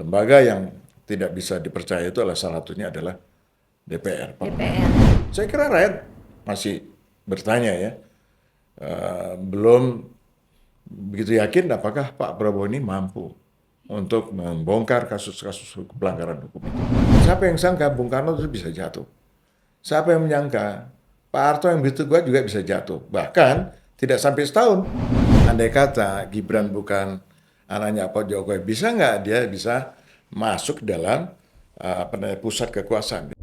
lembaga yang tidak bisa dipercaya itu adalah salah satunya adalah DPR. DPR. Saya kira rakyat masih bertanya ya, belum begitu yakin apakah Pak Prabowo ini mampu untuk membongkar kasus-kasus pelanggaran hukum itu. Siapa yang sangka Bung Karno itu bisa jatuh? Siapa yang menyangka Pak Harto yang begitu kuat juga bisa jatuh? Bahkan tidak sampai setahun. Andai kata Gibran bukan anaknya Pak Jokowi, bisa nggak dia bisa masuk dalam pusat kekuasaan?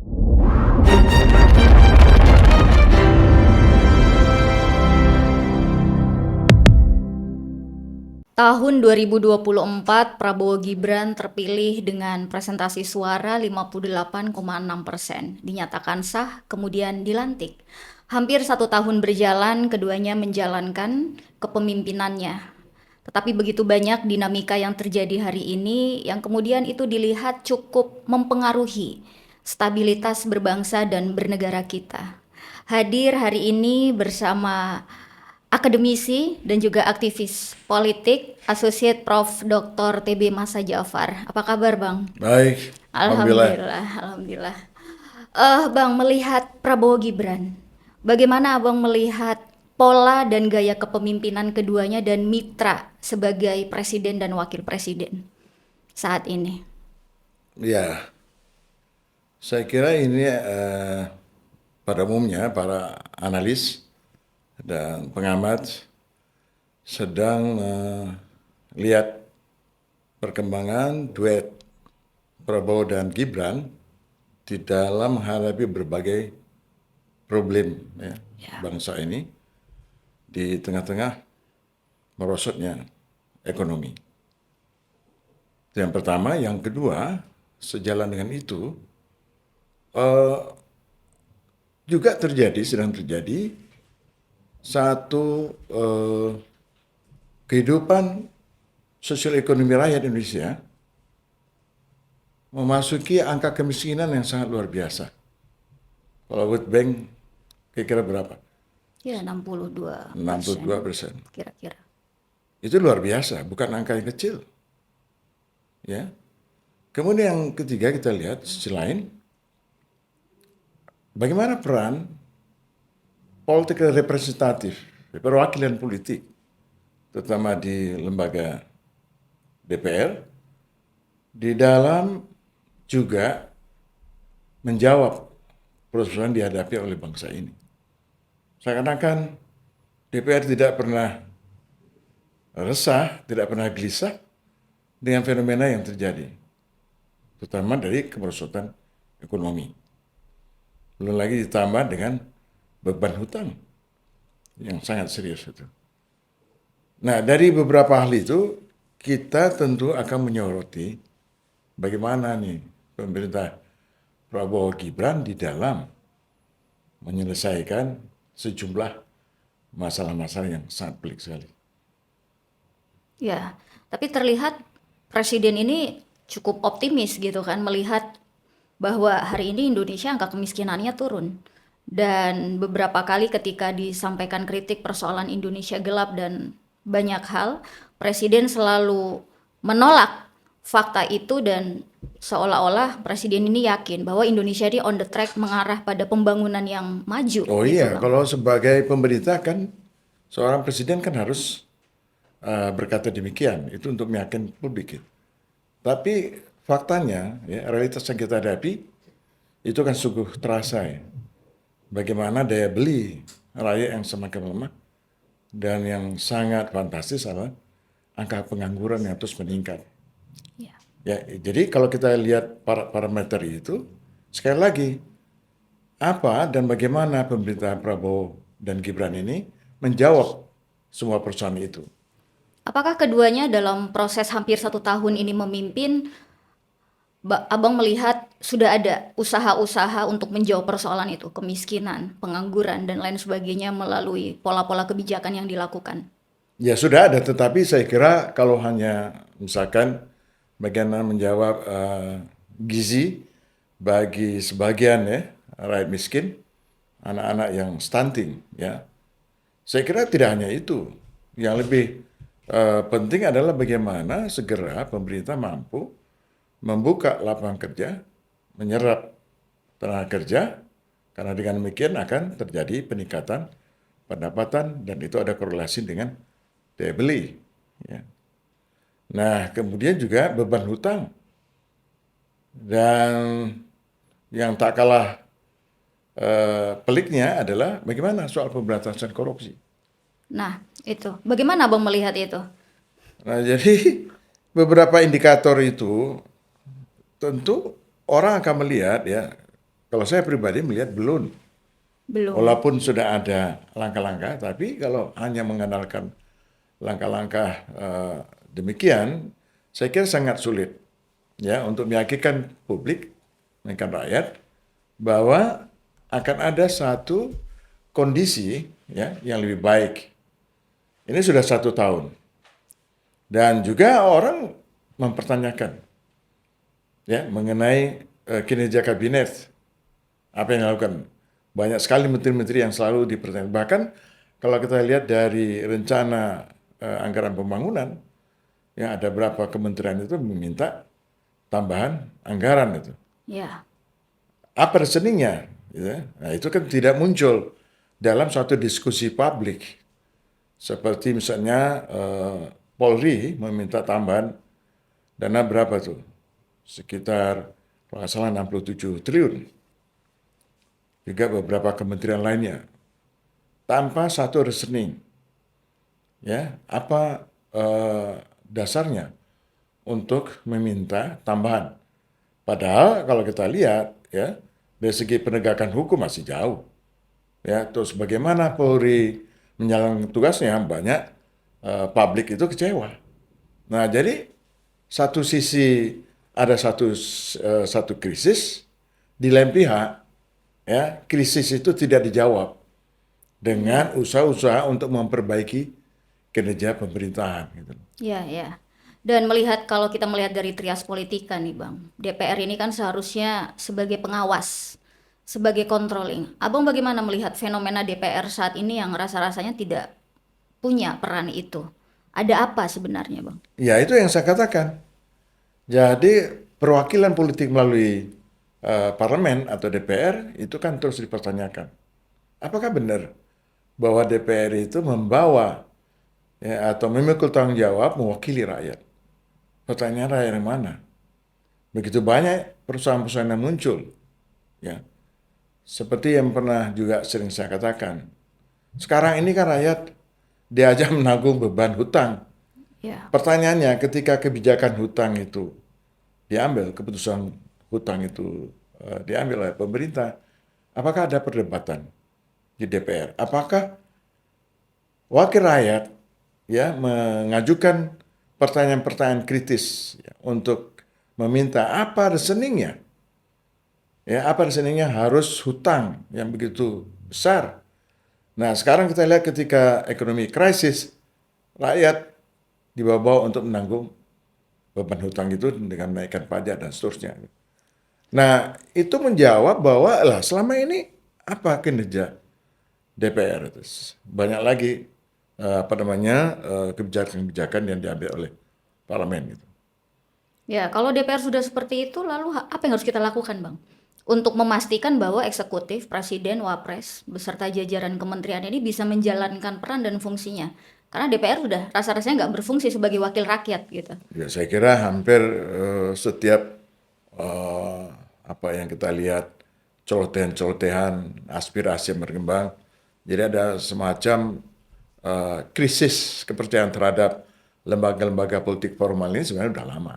Tahun 2024, Prabowo Gibran terpilih dengan presentasi suara 58,6%. Dinyatakan sah, kemudian dilantik. Hampir 1 tahun berjalan, keduanya menjalankan kepemimpinannya. Tetapi begitu banyak dinamika yang terjadi hari ini yang kemudian itu dilihat cukup mempengaruhi stabilitas berbangsa dan bernegara kita. Hadir hari ini bersama akademisi dan juga aktivis politik, Associate Prof. Dr. TB Masa Jafar. Apa kabar, Bang? Baik, alhamdulillah. Alhamdulillah, alhamdulillah. Bang, melihat Prabowo Gibran, bagaimana Abang melihat pola dan gaya kepemimpinan keduanya dan mitra sebagai presiden dan wakil presiden saat ini? Ya, saya kira ini pada umumnya para analis dan pengamat sedang melihat perkembangan duet Prabowo dan Gibran di dalam menghadapi berbagai problem ya, bangsa ini di tengah-tengah merosotnya ekonomi. Itu yang pertama, yang kedua, sejalan dengan itu eh, juga sedang terjadi satu kehidupan sosial ekonomi rakyat Indonesia memasuki angka kemiskinan yang sangat luar biasa. Kalau World Bank kira-kira berapa? Ya, 62%. 62%. Kira-kira. Itu luar biasa, bukan angka yang kecil. Ya. Kemudian yang ketiga kita lihat sisi lain, bagaimana peran politik representatif, perwakilan politik, terutama di lembaga DPR, di dalam juga menjawab persoalan dihadapi oleh bangsa ini. Seakan-akan DPR tidak pernah resah, tidak pernah gelisah dengan fenomena yang terjadi, terutama dari kemerosotan ekonomi. Belum lagi ditambah dengan beban hutang yang sangat serius itu. Nah, dari beberapa hal itu, kita tentu akan menyoroti bagaimana nih pemerintah Prabowo Gibran di dalam menyelesaikan sejumlah masalah-masalah yang sangat pelik sekali. Ya, tapi terlihat presiden ini cukup optimis gitu kan melihat bahwa hari ini Indonesia angka kemiskinannya turun. Dan beberapa kali ketika disampaikan kritik persoalan Indonesia gelap dan banyak hal, presiden selalu menolak fakta itu dan seolah-olah presiden ini yakin bahwa Indonesia ini on the track mengarah pada pembangunan yang maju Oh gitu, iya, Bang. kalau sebagai pemerintah kan seorang presiden kan harus berkata demikian, itu untuk meyakinkan publik. Ya. Tapi faktanya, ya, realitas yang kita hadapi itu kan sungguh terasa ya. Bagaimana daya beli rakyat yang semakin lemah dan yang sangat fantastis adalah angka pengangguran yang terus meningkat. Ya. Ya, jadi kalau kita lihat parameter itu, sekali lagi, apa dan bagaimana pemerintah Prabowo dan Gibran ini menjawab semua persoalan itu. Apakah keduanya dalam proses hampir 1 tahun ini memimpin, Abang melihat sudah ada usaha-usaha untuk menjawab persoalan itu, kemiskinan, pengangguran, dan lain sebagainya melalui pola-pola kebijakan yang dilakukan? Ya sudah ada, tetapi saya kira kalau hanya misalkan bagaimana menjawab gizi bagi sebagian ya rakyat miskin, anak-anak yang stunting, ya saya kira tidak hanya itu. Yang lebih penting adalah bagaimana segera pemerintah mampu membuka lapangan kerja, menyerap tenaga kerja, karena dengan demikian akan terjadi peningkatan pendapatan dan itu ada korelasi dengan daya beli. Ya. Nah, kemudian juga beban hutang dan yang tak kalah peliknya adalah bagaimana soal pemberantasan korupsi. Nah, itu. Bagaimana Abang melihat itu? Nah, jadi beberapa indikator itu tentu orang akan melihat ya. Kalau saya pribadi melihat belum. Belum. Walaupun sudah ada langkah-langkah, tapi kalau hanya mengandalkan langkah-langkah demikian, saya kira sangat sulit ya untuk meyakinkan publik, meyakinkan rakyat bahwa akan ada satu kondisi ya yang lebih baik. Ini sudah 1 tahun dan juga orang mempertanyakan ya mengenai kinerja kabinet apa yang dilakukan. Banyak sekali menteri-menteri yang selalu dipertanyakan. Bahkan kalau kita lihat dari rencana anggaran pembangunan, ya ada berapa kementerian itu meminta tambahan anggaran itu. Ya. Apa reasoningnya? Gitu. Nah itu kan tidak muncul dalam suatu diskusi publik. Seperti misalnya Polri meminta tambahan dana berapa tuh? Sekitar kalau nggak salah 67 triliun. Juga beberapa kementerian lainnya. Tanpa satu reasoning. Ya, apa dasarnya untuk meminta tambahan? Padahal kalau kita lihat ya dari segi penegakan hukum masih jauh. Ya, terus bagaimana Polri menjalankan tugasnya banyak publik itu kecewa. Nah, jadi satu sisi ada satu krisis di lain pihak ya krisis itu tidak dijawab dengan usaha-usaha untuk memperbaiki kinerja pemerintahan gitu. Ya, ya. Dan kalau kita melihat dari trias politika nih Bang, DPR ini kan seharusnya sebagai pengawas, sebagai controlling. Abang bagaimana melihat fenomena DPR saat ini yang rasa-rasanya tidak punya peran itu? Ada apa sebenarnya Bang? Ya, itu yang saya katakan. Jadi perwakilan politik melalui parlemen atau DPR itu kan terus dipertanyakan. Apakah benar bahwa DPR itu membawa ya, atau memikul tanggung jawab mewakili rakyat? Pertanyaan rakyat yang mana? Begitu banyak perusahaan-perusahaan yang muncul, ya. Seperti yang pernah juga sering saya katakan. Sekarang ini kan rakyat diajak menanggung beban hutang. Ya, Pertanyaannya, ketika kebijakan hutang itu diambil, keputusan hutang itu diambil oleh pemerintah, apakah ada perdebatan di DPR? Apakah wakil rakyat ya mengajukan pertanyaan-pertanyaan kritis ya, untuk meminta apa reasoningnya? Ya, apa reasoningnya harus hutang yang begitu besar? Nah, sekarang kita lihat ketika ekonomi krisis, rakyat dibawa untuk menanggung beban hutang itu dengan menaikkan pajak dan seterusnya. Nah, itu menjawab bahwa lah selama ini apa kinerja DPR itu? Banyak lagi kebijakan-kebijakan yang diambil oleh parlemen gitu. ya. Kalau DPR sudah seperti itu, lalu apa yang harus kita lakukan Bang? Untuk memastikan bahwa eksekutif, presiden, wapres, beserta jajaran kementerian ini bisa menjalankan peran dan fungsinya. Karena DPR sudah rasa-rasanya nggak berfungsi sebagai wakil rakyat gitu. Ya, saya kira hampir setiap apa yang kita lihat celotehan-celotehan aspirasi yang berkembang, jadi ada semacam krisis kepercayaan terhadap lembaga-lembaga politik formal ini sebenarnya sudah lama.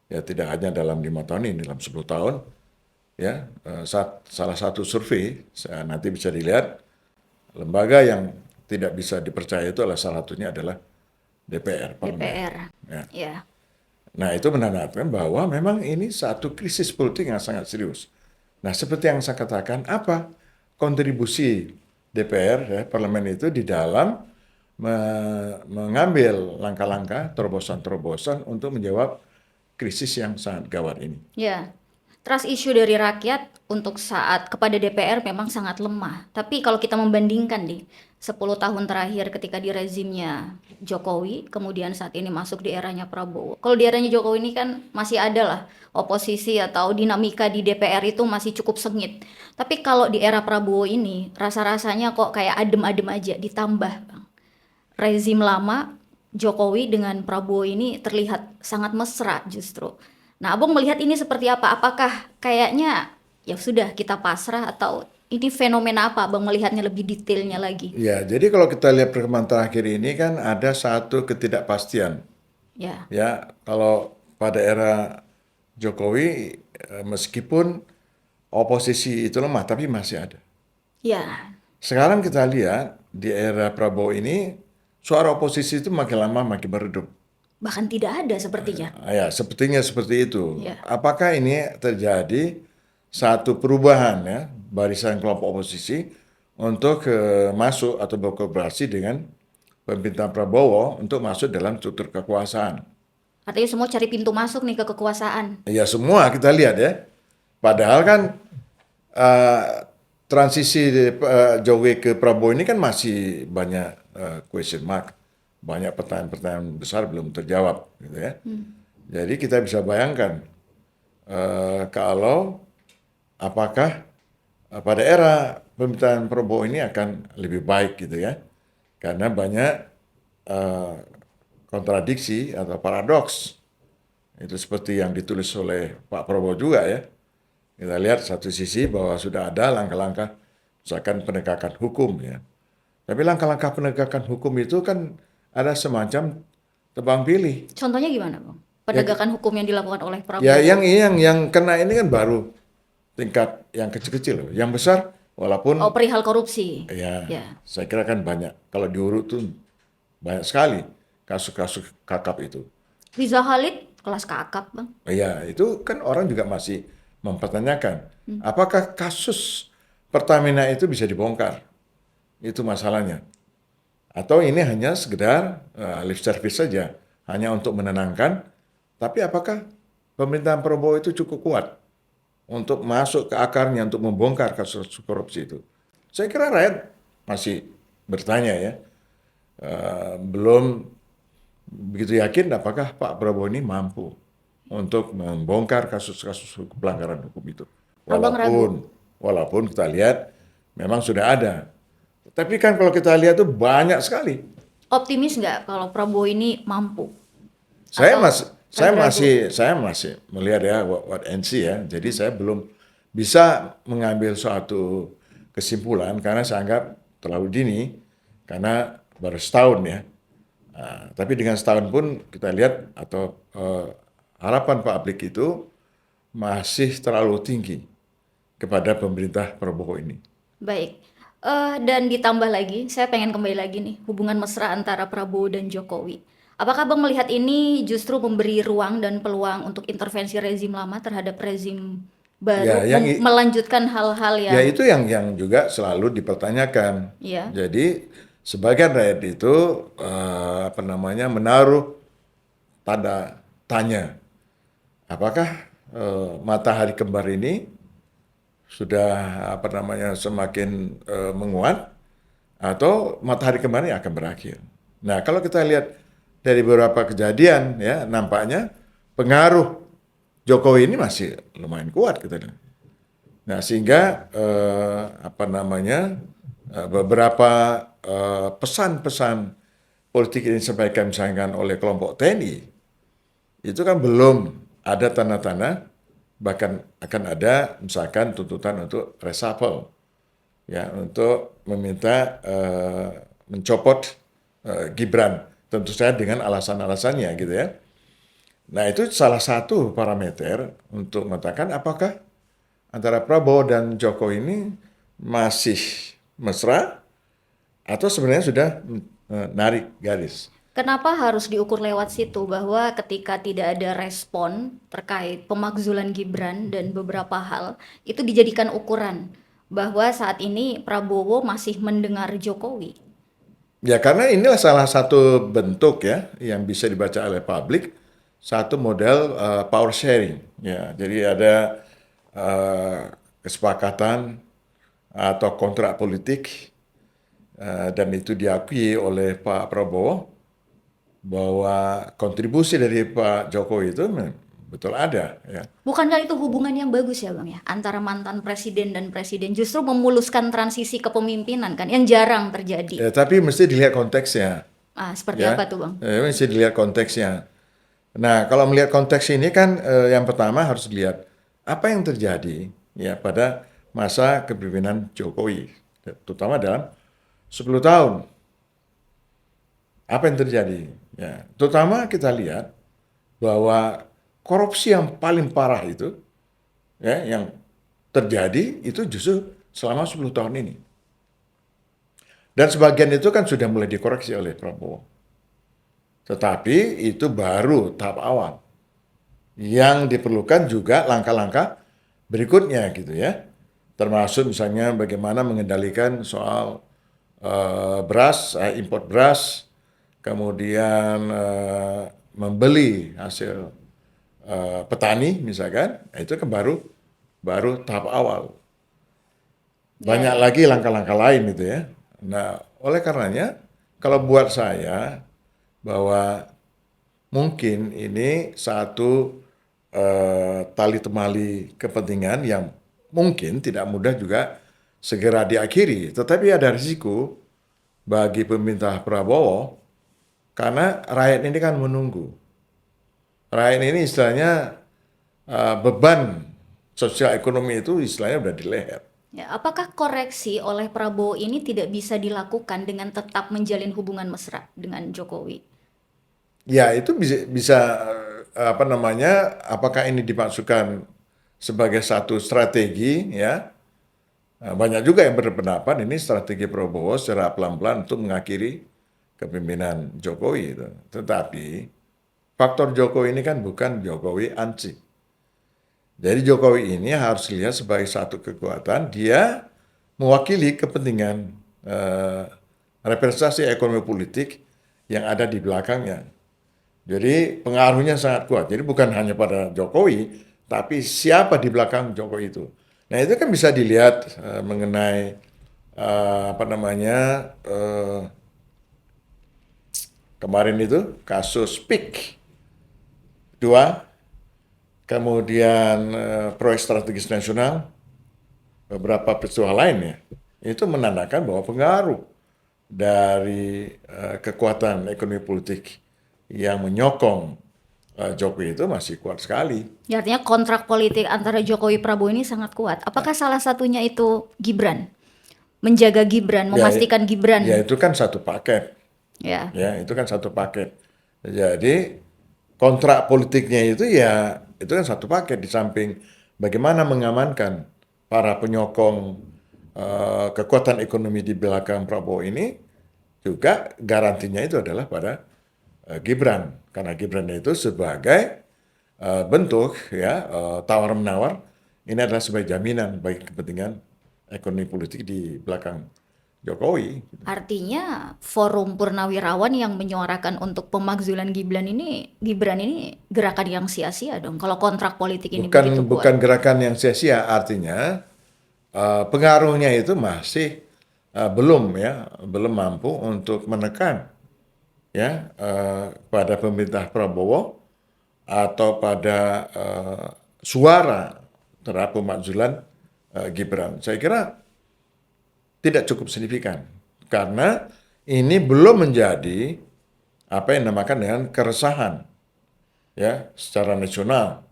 Ya tidak hanya dalam 5 tahun ini, dalam 10 tahun. Ya, salah satu survei nanti bisa dilihat lembaga yang tidak bisa dipercaya itu salah satunya adalah DPR, parlemen. DPR. Ya. Ya. Nah, itu menandakan bahwa memang ini satu krisis politik yang sangat serius. Nah, seperti yang saya katakan, apa kontribusi DPR, ya, parlemen itu di dalam mengambil langkah-langkah, terobosan-terobosan untuk menjawab krisis yang sangat gawat ini. Ya. Trust issue dari rakyat untuk saat kepada DPR memang sangat lemah. Tapi kalau kita membandingkan nih, 10 tahun terakhir ketika di rezimnya Jokowi, kemudian saat ini masuk di eranya Prabowo. Kalau di eranya Jokowi ini kan masih ada lah oposisi atau dinamika di DPR itu masih cukup sengit. Tapi kalau di era Prabowo ini, rasa-rasanya kok kayak adem-adem aja, ditambah Bang. Rezim lama Jokowi dengan Prabowo ini terlihat sangat mesra justru. Nah, Abang melihat ini seperti apa? Apakah kayaknya ya sudah kita pasrah atau ini fenomena apa? Abang melihatnya lebih detailnya lagi. Ya, jadi kalau kita lihat perkembangan terakhir ini kan ada satu ketidakpastian. Ya, Ya, kalau pada era Jokowi, meskipun oposisi itu lemah, tapi masih ada. ya, Sekarang kita lihat di era Prabowo ini, suara oposisi itu makin lama makin meredup. bahkan tidak ada sepertinya. Ya, sepertinya seperti itu. Ya, Apakah ini terjadi satu perubahan ya barisan kelompok oposisi untuk masuk atau berkooperasi dengan pemerintahan Prabowo untuk masuk dalam struktur kekuasaan? artinya semua cari pintu masuk nih ke kekuasaan. Ya semua kita lihat ya. Padahal kan eh, transisi Jokowi ke Prabowo ini kan masih banyak question mark, banyak pertanyaan-pertanyaan besar belum terjawab, gitu ya. Jadi kita bisa bayangkan kalau apakah pada era pemerintahan Prabowo ini akan lebih baik gitu ya, karena banyak eh, kontradiksi atau paradoks. Itu seperti yang ditulis oleh Pak Prabowo juga ya. Kita lihat satu sisi bahwa sudah ada langkah-langkah misalkan penegakan hukum ya. Tapi langkah-langkah penegakan hukum itu kan ada semacam tebang pilih. Contohnya gimana, Bang? Ya, Penegakan hukum yang dilakukan oleh ya Prabowo. yang kena ini kan baru tingkat yang kecil-kecil. Yang besar Oh, walaupun perihal korupsi. ya Ya. saya kira kan banyak. Kalau diurut tuh banyak sekali kasus-kasus kakap itu. Riza Khalid kelas kakap, Bang. Ya, itu kan orang juga masih mempertanyakan, apakah kasus Pertamina itu bisa dibongkar? Itu masalahnya. Atau ini hanya sekedar lip service saja, hanya untuk menenangkan, tapi apakah pemerintahan Prabowo itu cukup kuat untuk masuk ke akarnya, untuk membongkar kasus korupsi itu? Saya kira rakyat masih bertanya ya, belum begitu yakin apakah Pak Prabowo ini mampu untuk membongkar kasus-kasus pelanggaran hukum itu. Abang ragu. Walaupun kita lihat memang sudah ada. Tapi kan kalau kita lihat tuh banyak sekali. Optimis nggak kalau Prabowo ini mampu? Saya Atau masih ragu-ragu? saya masih melihat ya what and see ya. Jadi saya belum bisa mengambil suatu kesimpulan karena saya anggap terlalu dini karena baru setahun ya. Nah, tapi dengan setahun pun kita lihat atau harapan publik itu masih terlalu tinggi kepada pemerintah Prabowo ini. Baik. Dan ditambah lagi, saya pengen kembali lagi nih, hubungan mesra antara Prabowo dan Jokowi. Apakah Bang melihat ini justru memberi ruang dan peluang untuk intervensi rezim lama terhadap rezim Ya, baru, melanjutkan hal-hal ya yang, itu yang juga selalu dipertanyakan. ya, Jadi sebagian rakyat itu menaruh tanda tanya, apakah matahari kembar ini sudah semakin menguat atau matahari kembar ini akan berakhir. Nah, kalau kita lihat dari beberapa kejadian ya nampaknya pengaruh Jokowi ini masih lumayan kuat kita lihat. Nah, sehingga beberapa pesan-pesan politik ini disampaikan misalkan oleh kelompok TNI itu kan belum ada tanda-tanda bahkan akan ada misalkan tuntutan untuk reshuffle ya untuk meminta mencopot Gibran tentu saja dengan alasan-alasannya gitu ya. Nah, itu salah satu parameter untuk mengatakan apakah antara Prabowo dan Jokowi ini masih mesra atau sebenarnya sudah narik garis. kenapa harus diukur lewat situ bahwa ketika tidak ada respon terkait pemakzulan Gibran dan beberapa hal, itu dijadikan ukuran bahwa saat ini Prabowo masih mendengar Jokowi. Ya karena inilah salah satu bentuk ya yang bisa dibaca oleh publik satu model power sharing ya. Jadi ada kesepakatan atau kontrak politik dan itu diakui oleh Pak Prabowo bahwa kontribusi dari Pak Jokowi itu betul ada ya. Bukankah itu hubungan yang bagus ya Bang ya, antara mantan presiden dan presiden, justru memuluskan transisi kepemimpinan kan, yang jarang terjadi. Tapi mesti dilihat konteksnya Seperti ya. apa tuh Bang? Mesti dilihat konteksnya. Nah, kalau melihat konteks ini kan yang pertama harus dilihat apa yang terjadi ya pada masa kepemimpinan Jokowi, terutama dalam 10 tahun. Apa yang terjadi? Ya, terutama kita lihat bahwa korupsi yang paling parah itu ya yang terjadi itu justru selama 10 tahun ini. Dan sebagian itu kan sudah mulai dikoreksi oleh Prabowo. Tetapi itu baru tahap awal. Yang diperlukan juga langkah-langkah berikutnya gitu ya. Termasuk misalnya bagaimana mengendalikan soal beras, import beras, kemudian membeli hasil petani misalkan, itu kan baru tahap awal. Banyak lagi langkah-langkah lain itu ya. Nah, oleh karenanya kalau buat saya bahwa mungkin ini satu tali temali kepentingan yang mungkin tidak mudah juga segera diakhiri. Tetapi ada risiko bagi pemerintah Prabowo karena rakyat ini kan menunggu. Rakyat ini istilahnya beban sosial ekonomi itu istilahnya udah di leher. Ya, apakah koreksi oleh Prabowo ini tidak bisa dilakukan dengan tetap menjalin hubungan mesra dengan Jokowi? Ya, itu bisa apa namanya? Apakah ini dimaksudkan sebagai satu strategi ya? Banyak juga yang berpendapat ini strategi Prabowo secara pelan-pelan untuk mengakhiri kepemimpinan Jokowi itu. Tetapi faktor Jokowi ini kan bukan Jokowi ansi. Jadi Jokowi ini harus dilihat sebagai satu kekuatan, dia mewakili kepentingan representasi ekonomi politik yang ada di belakangnya. Jadi pengaruhnya sangat kuat. Jadi bukan hanya pada Jokowi, tapi siapa di belakang Jokowi itu. Nah itu kan bisa dilihat mengenai apa namanya kemarin itu kasus PIK 2. Kemudian proyek strategis nasional, beberapa peristiwa lain ya, itu menandakan bahwa pengaruh dari kekuatan ekonomi politik yang menyokong Jokowi itu masih kuat sekali. Ya, artinya kontrak politik antara Jokowi Prabowo ini sangat kuat. Apakah salah satunya itu Gibran? Menjaga Gibran, memastikan Gibran. Ya itu kan satu paket. Ya. Ya itu kan satu paket. Jadi kontrak politiknya itu ya itu kan satu paket, di samping bagaimana mengamankan para penyokong kekuatan ekonomi di belakang Prabowo ini, juga garantinya itu adalah pada Gibran, karena Gibran itu sebagai bentuk ya tawar-menawar, ini adalah sebagai jaminan bagi kepentingan ekonomi politik di belakang Jokowi. Artinya forum purnawirawan yang menyuarakan untuk pemakzulan Gibran ini gerakan yang sia-sia dong. Kalau kontrak politik ini begitu kuat. Bukan gerakan yang sia-sia, artinya pengaruhnya itu masih belum mampu untuk menekan ya pada pemerintah Prabowo atau pada suara terhadap pemakzulan Gibran. Saya kira tidak cukup signifikan karena ini belum menjadi apa yang dinamakan dengan keresahan ya secara nasional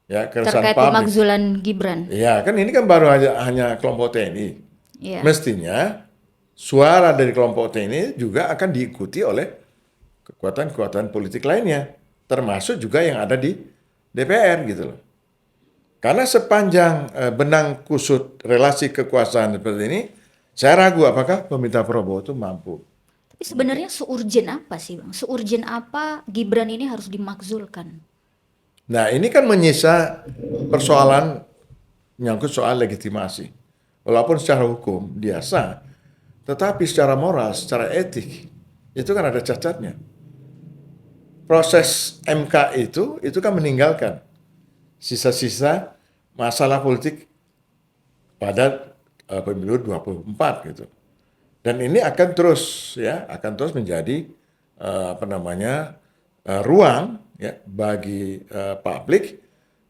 ya, keresahan terkait publik. pemakzulan Gibran. Ya kan ini kan baru hanya kelompok TNI. Ya. Mestinya suara dari kelompok TNI juga akan diikuti oleh kekuatan-kekuatan politik lainnya, termasuk juga yang ada di DPR gitu loh. Karena sepanjang benang kusut relasi kekuasaan seperti ini, saya ragu apakah pemerintah Prabowo itu mampu. Tapi sebenarnya seurgen apa sih Bang? Seurgen apa Gibran ini harus dimakzulkan? Nah ini kan menyisa persoalan menyangkut soal legitimasi. Walaupun secara hukum dia sah, tetapi secara moral, secara etik, itu kan ada cacatnya. Proses MK itu kan meninggalkan sisa-sisa masalah politik pada pemilu 24 gitu. Dan ini akan terus menjadi ruang ya bagi publik,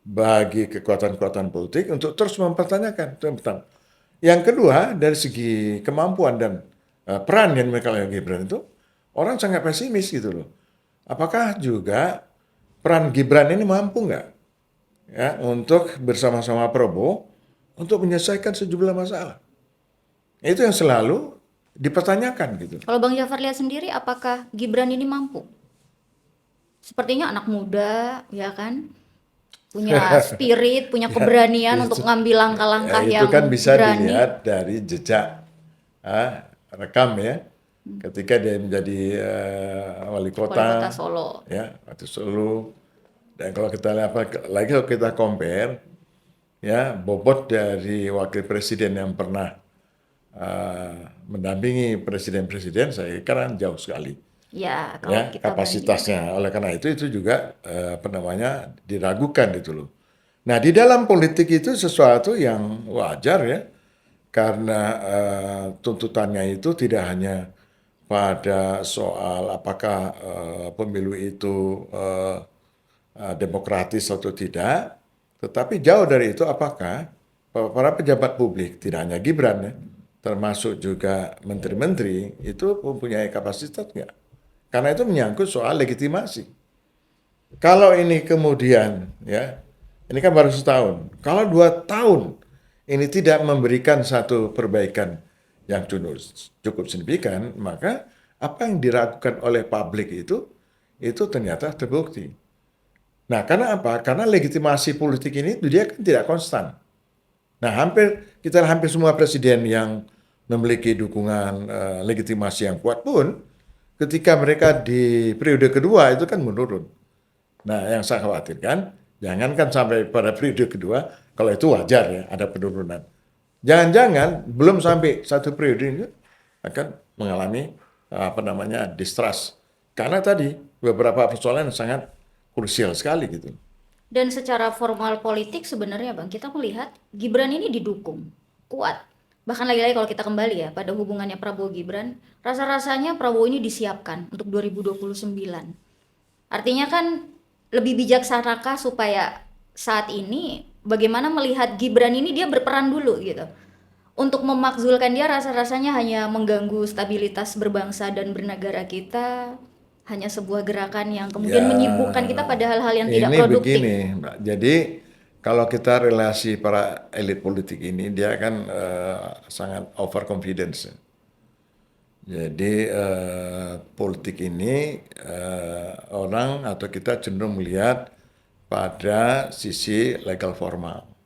bagi kekuatan-kekuatan politik untuk terus mempertanyakan. Itu yang pertama. Yang kedua, dari segi kemampuan dan peran yang mereka oleh Gibran itu, orang sangat pesimis gitu loh. Apakah juga peran Gibran ini mampu nggak ya untuk bersama-sama Prabowo untuk menyelesaikan sejumlah masalah? Itu yang selalu dipertanyakan gitu. Kalau Bang Jafar lihat sendiri, apakah Gibran ini mampu? Sepertinya anak muda, ya kan? Punya spirit, punya keberanian untuk ngambil langkah-langkah Itu yang kan bisa berani. dilihat dari jejak rekam ya. Ketika dia menjadi wali Wali kota kota, Solo. ya, waktu Solo. Dan kalau kita lihat lagi kalau kita compare, ya, bobot dari wakil presiden yang pernah mendampingi presiden-presiden, saya kira jauh sekali. Ya, kalau Ya kita bandingkan. kapasitasnya. Oleh karena itu juga diragukan gitu loh. Nah di dalam politik itu sesuatu yang wajar ya, karena tuntutannya itu tidak hanya pada soal apakah pemilu itu demokratis atau tidak, tetapi jauh dari itu apakah para pejabat publik, tidak hanya Gibran ya, termasuk juga menteri-menteri itu mempunyai kapasitas nggak? Karena itu menyangkut soal legitimasi. Kalau ini kemudian, ya, ini kan baru setahun. Kalau 2 tahun ini tidak memberikan satu perbaikan yang cukup signifikan, maka apa yang diragukan oleh publik itu ternyata terbukti. Nah, karena apa? Karena legitimasi politik ini dia kan tidak konstan. Nah, hampir semua presiden yang memiliki dukungan legitimasi yang kuat pun, ketika mereka di periode kedua itu kan menurun. Nah, yang saya khawatirkan, jangankan sampai pada periode kedua, kalau itu wajar ya, ada penurunan. Jangan-jangan belum sampai satu periode ini akan mengalami distrust. Karena tadi beberapa persoalan yang sangat krusial sekali gitu. Dan secara formal politik sebenarnya Bang, kita melihat Gibran ini didukung kuat. Bahkan lagi-lagi kalau kita kembali ya pada hubungannya Prabowo Gibran, rasa-rasanya Prabowo ini disiapkan untuk 2029. Artinya kan lebih bijaksanakah supaya saat ini bagaimana melihat Gibran ini dia berperan dulu gitu. Untuk memakzulkan dia rasa-rasanya hanya mengganggu stabilitas berbangsa dan bernegara kita, hanya sebuah gerakan yang kemudian menyibukkan kita pada hal-hal yang tidak Ini produktif. begini, Mbak. Jadi kalau kita relasi para elit politik ini, dia kan sangat overconfidence. Jadi politik ini orang atau kita cenderung melihat pada sisi legal formal.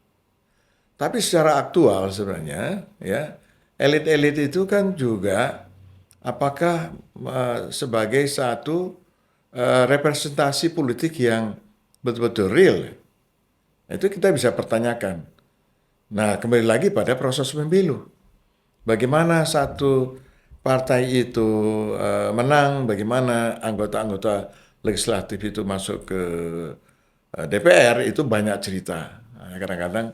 Tapi secara aktual sebenarnya ya elit-elit itu kan juga apakah sebagai satu representasi politik yang betul-betul real. Itu kita bisa pertanyakan. Nah, kembali lagi pada proses pemilu. Bagaimana satu partai itu menang, bagaimana anggota-anggota legislatif itu masuk ke DPR, itu banyak cerita. Nah, kadang-kadang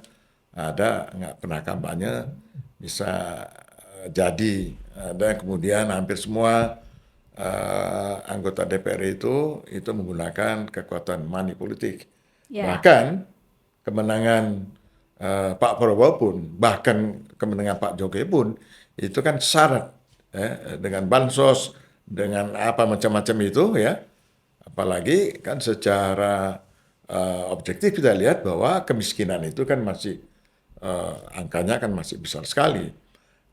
ada nggak pernah kampanye, bisa jadi. Ada kemudian hampir semua anggota DPR itu menggunakan kekuatan money politik. Ya. Bahkan kemenangan Pak Prabowo pun, bahkan kemenangan Pak Jokowi pun, itu kan syarat dengan bansos, dengan apa macam-macam itu ya. Apalagi kan secara objektif kita lihat bahwa kemiskinan itu kan masih angkanya kan masih besar sekali.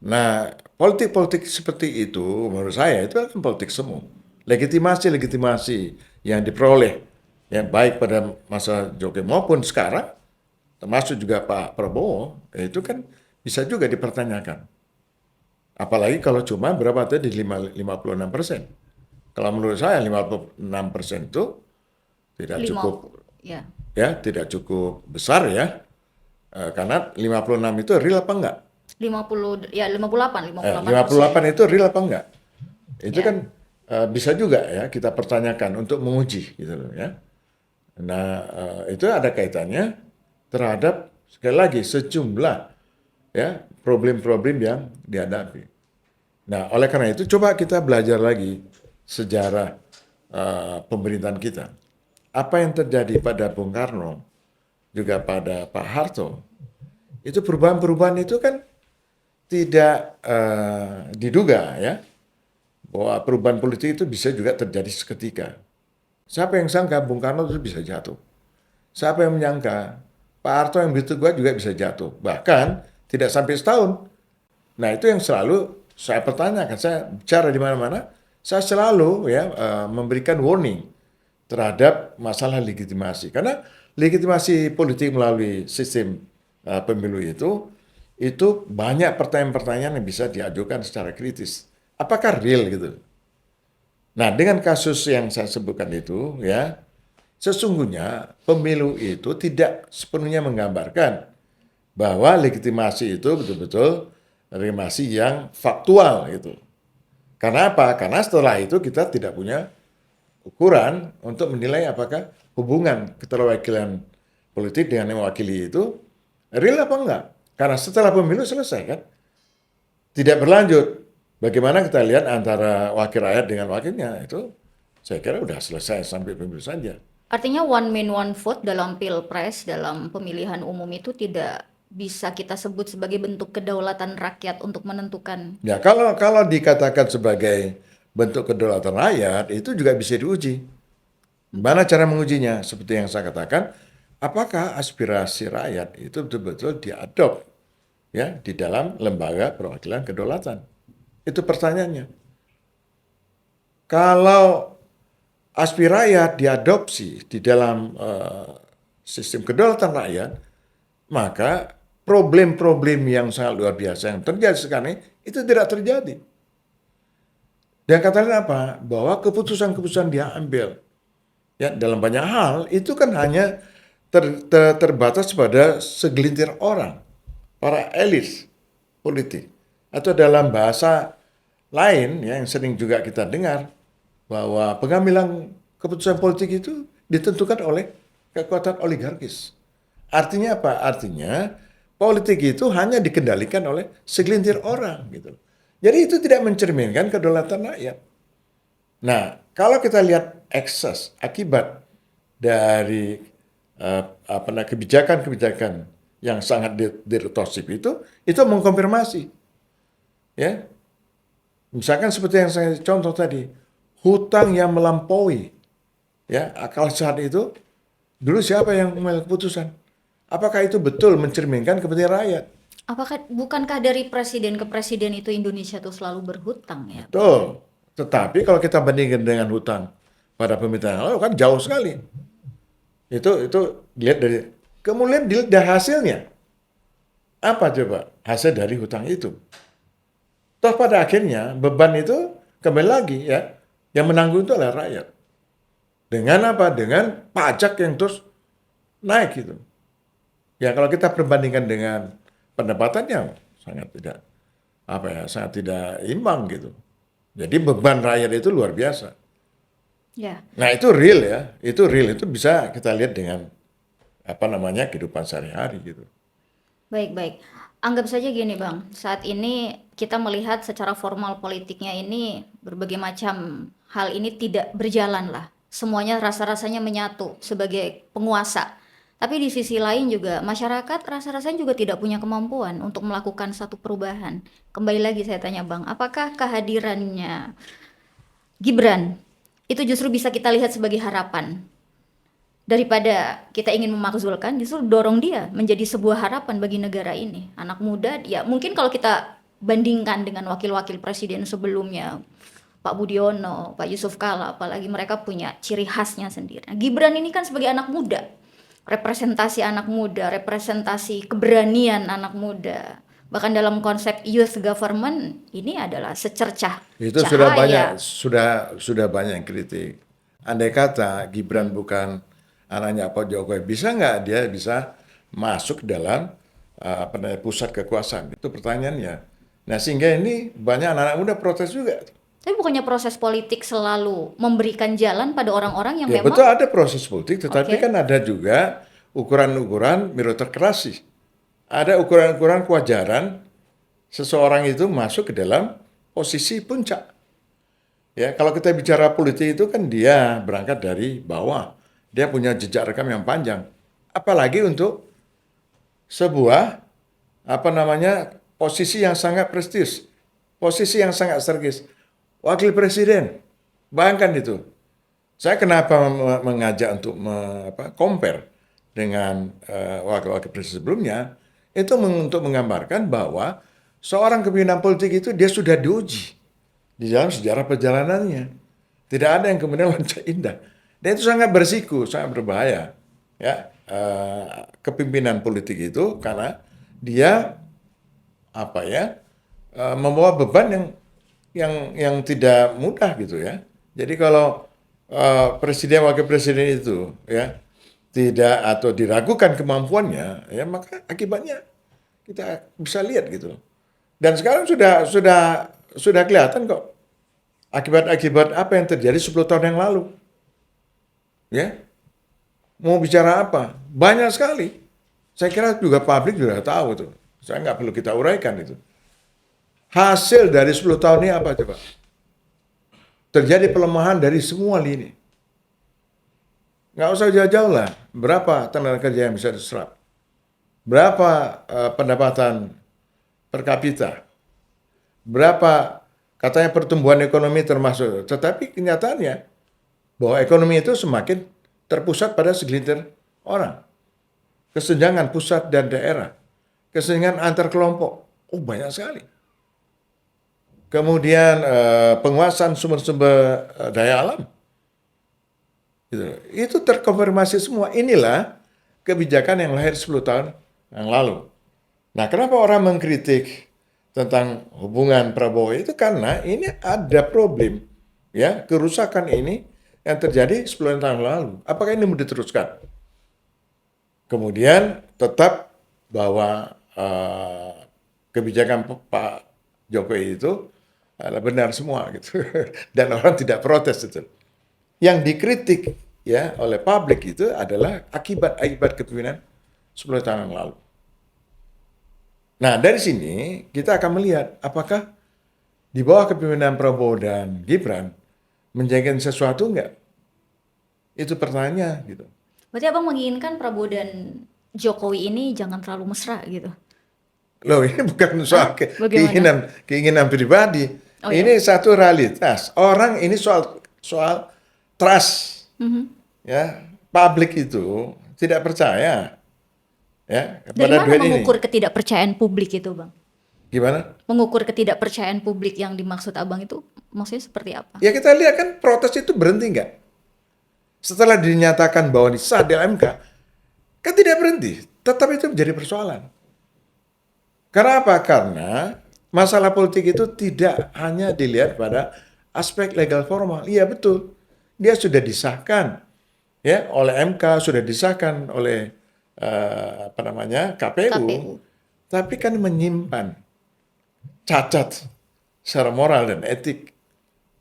Nah, politik-politik seperti itu menurut saya itu kan politik semu. Legitimasi yang diperoleh yang baik pada masa Jokowi maupun sekarang, termasuk juga Pak Prabowo, itu kan bisa juga dipertanyakan. Apalagi kalau cuma berapa tadi 56%. Kalau menurut saya 56% itu tidak cukup 50 ya. ya, tidak cukup besar ya. Karena 56 itu real apa enggak? 50 ya 58 58 itu real apa enggak? Itu Ya. kan bisa juga ya kita pertanyakan untuk menguji gitu loh ya. Nah, itu ada kaitannya terhadap sekali lagi sejumlah ya problem-problem yang dihadapi. Nah, oleh karena itu coba kita belajar lagi sejarah pemerintahan kita. Apa yang terjadi pada Bung Karno, juga pada Pak Harto, itu perubahan-perubahan itu kan tidak diduga ya, bahwa perubahan politik itu bisa juga terjadi seketika. Siapa yang sangka Bung Karno itu bisa jatuh? Siapa yang menyangka Pak Harto yang begitu kuat juga bisa jatuh? Bahkan tidak sampai setahun. Nah, itu yang selalu saya pertanyakan. Saya bicara di mana-mana, saya selalu ya memberikan warning terhadap masalah legitimasi. Karena legitimasi politik melalui sistem pemilu itu banyak pertanyaan-pertanyaan yang bisa diajukan secara kritis. Apakah real gitu? Nah, dengan kasus yang saya sebutkan itu ya, sesungguhnya pemilu itu tidak sepenuhnya menggambarkan bahwa legitimasi itu betul-betul legitimasi yang faktual gitu. Karena apa? Karena setelah itu kita tidak punya ukuran untuk menilai apakah hubungan keterwakilan politik dengan yang mewakili itu real apa enggak. Karena setelah pemilu selesai kan, tidak berlanjut. Bagaimana kita lihat antara wakil rakyat dengan wakilnya itu, saya kira udah selesai sampai pemilu saja. Artinya one man one vote dalam pilpres, dalam pemilihan umum itu tidak bisa kita sebut sebagai bentuk kedaulatan rakyat untuk menentukan. Ya kalau dikatakan sebagai bentuk kedaulatan rakyat itu juga bisa diuji. Gimana cara mengujinya? Seperti yang saya katakan, apakah aspirasi rakyat itu betul-betul diadop ya di dalam lembaga perwakilan kedaulatan? Itu pertanyaannya. Kalau aspirasi rakyat diadopsi di dalam sistem kedaulatan rakyat, maka problem-problem yang sangat luar biasa yang terjadi sekarang ini itu tidak terjadi. Dan katanya apa? Bahwa keputusan-keputusan dia ambil ya dalam banyak hal itu kan hanya terbatas pada segelintir orang, para elit politik. Atau dalam bahasa lain ya, yang sering juga kita dengar, bahwa pengambilan keputusan politik itu ditentukan oleh kekuatan oligarkis. Artinya apa? Artinya politik itu hanya dikendalikan oleh segelintir orang gitu. Jadi itu tidak mencerminkan kedaulatan rakyat. Nah, kalau kita lihat ekses akibat dari kebijakan-kebijakan yang sangat direktosif itu mengkonfirmasi. Ya, misalkan seperti yang saya contoh tadi, hutang yang melampaui, ya akal sehat itu dulu siapa yang mengambil keputusan? Apakah itu betul mencerminkan kepentingan rakyat? Bukankah dari presiden ke presiden itu Indonesia tuh selalu berhutang ya? Betul. Tetapi kalau kita bandingkan dengan hutang pada pemerintahan yang lalu kan jauh sekali. Itu dilihat dari kemudian dilihat dari hasilnya. Apa coba hasil dari hutang itu? Toh pada akhirnya beban itu kembali lagi ya, yang menanggung itu adalah rakyat. Dengan apa? Dengan pajak yang terus naik gitu. Ya kalau kita perbandingkan dengan pendapatannya sangat tidak imbang gitu. Jadi beban rakyat itu luar biasa. Ya. Nah itu real ya, itu bisa kita lihat dengan kehidupan sehari-hari gitu. Baik. Anggap saja gini Bang, saat ini kita melihat secara formal politiknya ini berbagai macam hal ini tidak berjalan lah. Semuanya rasa-rasanya menyatu sebagai penguasa. Tapi di sisi lain juga masyarakat rasa-rasanya juga tidak punya kemampuan untuk melakukan satu perubahan. Kembali lagi saya tanya Bang, apakah kehadirannya Gibran itu justru bisa kita lihat sebagai harapan? Daripada kita ingin memakzulkan, justru dorong dia menjadi sebuah harapan bagi negara ini. Anak muda, ya mungkin kalau kita bandingkan dengan wakil-wakil presiden sebelumnya, Pak Budiono, Pak Yusuf Kala, apalagi mereka punya ciri khasnya sendiri. Nah, Gibran ini kan sebagai anak muda, representasi anak muda, representasi keberanian anak muda. Bahkan dalam konsep youth government, ini adalah secercah Itu cahaya. sudah banyak yang kritik. Andai kata Gibran bukan anaknya Pak Jokowi, bisa nggak dia bisa masuk dalam pusat kekuasaan? Itu pertanyaannya. Nah sehingga ini banyak anak-anak muda protes juga. Tapi bukannya proses politik selalu memberikan jalan pada orang-orang yang Ya memang betul ada proses politik, tetapi Oke. kan ada juga ukuran-ukuran meritokrasi. ada ukuran-ukuran kewajaran seseorang itu masuk ke dalam posisi puncak. Ya, kalau kita bicara politik itu kan dia berangkat dari bawah. Dia punya jejak rekam yang panjang. Apalagi untuk sebuah posisi yang sangat prestis, posisi yang sangat strategis. Wakil presiden, bayangkan itu. Saya kenapa mengajak untuk compare dengan wakil-wakil presiden sebelumnya, itu untuk menggambarkan bahwa seorang kepemimpinan politik itu dia sudah diuji di dalam sejarah perjalanannya. Tidak ada yang kemudian loncat indah. Dan itu sangat berisiko, sangat berbahaya. Ya, kepemimpinan politik itu karena dia membawa beban yang tidak mudah gitu ya. Jadi kalau presiden wakil presiden itu ya tidak atau diragukan kemampuannya, ya maka akibatnya kita bisa lihat gitu. Dan sekarang sudah kelihatan kok akibat-akibat apa yang terjadi 10 tahun yang lalu. Ya. Mau bicara apa? Banyak sekali. Saya kira juga publik juga tahu itu. Saya nggak perlu kita uraikan itu. Hasil dari 10 tahun ini apa coba? Terjadi pelemahan dari semua lini. Nggak usah jauh-jauh lah. Berapa tenaga kerja yang bisa diserap? Berapa pendapatan per kapita? Berapa katanya pertumbuhan ekonomi termasuk. Tetapi kenyataannya bahwa ekonomi itu semakin terpusat pada segelintir orang. Kesenjangan pusat dan daerah. Kesenjangan antar kelompok. Oh, banyak sekali. Kemudian penguasaan sumber-sumber daya alam. Itu terkonfirmasi semua. Inilah kebijakan yang lahir 10 tahun yang lalu. Nah, kenapa orang mengkritik tentang hubungan Prabowo itu? Karena ini ada problem. Ya, kerusakan ini yang terjadi 10 tahun lalu. Apakah ini mau diteruskan? Kemudian tetap bahwa kebijakan Pak Jokowi itu adalah benar semua gitu. Dan orang tidak protes itu. Yang dikritik ya oleh publik itu adalah akibat kepemimpinan 10 tahun yang lalu. Nah, dari sini kita akan melihat apakah di bawah kepemimpinan Prabowo dan Gibran menjadikan sesuatu enggak? Itu pertanyaannya gitu. Berarti Abang menginginkan Prabowo dan Jokowi ini jangan terlalu mesra gitu. Loh, ini bukan soal Bagaimana? keinginan pribadi. Oh, Ini iya. satu realitas. Orang ini soal trust. Ya, publik itu tidak percaya ya Dari kepada mana duit ini. mengukur ketidakpercayaan publik itu, Bang? Gimana? Mengukur ketidakpercayaan publik yang dimaksud Abang itu maksudnya seperti apa? Ya kita lihat kan protes itu berhenti nggak? Setelah dinyatakan bahwa sah di MK, kan tidak berhenti. Tetap itu menjadi persoalan. Karena apa? Karena masalah politik itu tidak hanya dilihat pada aspek legal formal. Iya betul. Dia sudah disahkan ya oleh MK, sudah disahkan oleh KPU. Tapi kan menyimpan cacat secara moral dan etik.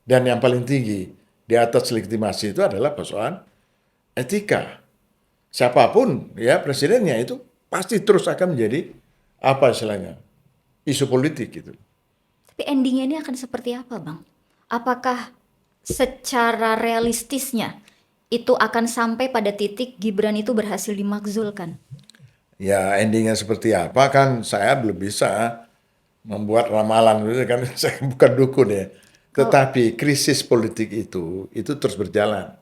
Dan yang paling tinggi di atas legitimasi itu adalah persoalan etika. Siapapun ya presidennya itu pasti terus akan menjadi apa istilahnya isu politik gitu. Tapi endingnya ini akan seperti apa, Bang? Apakah secara realistisnya itu akan sampai pada titik Gibran itu berhasil dimakzulkan? Ya endingnya seperti apa kan saya belum bisa membuat ramalan gitu kan saya bukan dukun ya. Tetapi krisis politik itu terus berjalan.